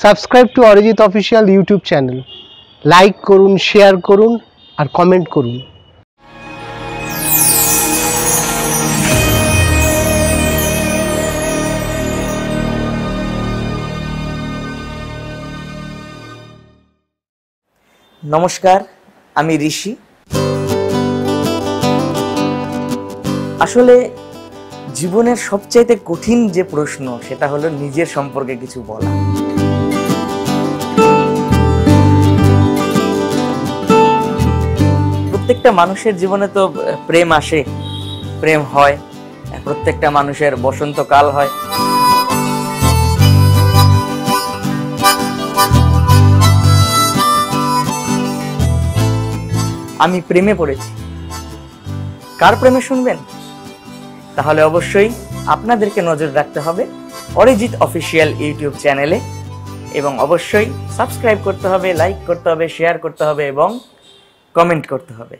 Subscribe to Arijit official YouTube channel. Like করুন, share করুন আর comment করুন। নমস্কার, আমি ঋষি। আসলে জীবনের সবচাইতে কঠিন যে প্রশ্ন সেটা হলো নিজের সম্পর্কে কিছু বলা। প্রত্যেকটা মানুষের জীবনে তো প্রেম আসে, প্রেম হয়, প্রত্যেকটা মানুষের বসন্তকাল হয়। আমি প্রেমে পড়েছি। কার প্রেমে শুনবেন? তাহলে অবশ্যই আপনাদেরকে নজর রাখতে হবে অরিজিৎ অফিসিয়াল ইউটিউব চ্যানেলে, এবং অবশ্যই সাবস্ক্রাইব করতে হবে, লাইক করতে হবে, শেয়ার করতে হবে এবং কমেন্ট করতে হবে।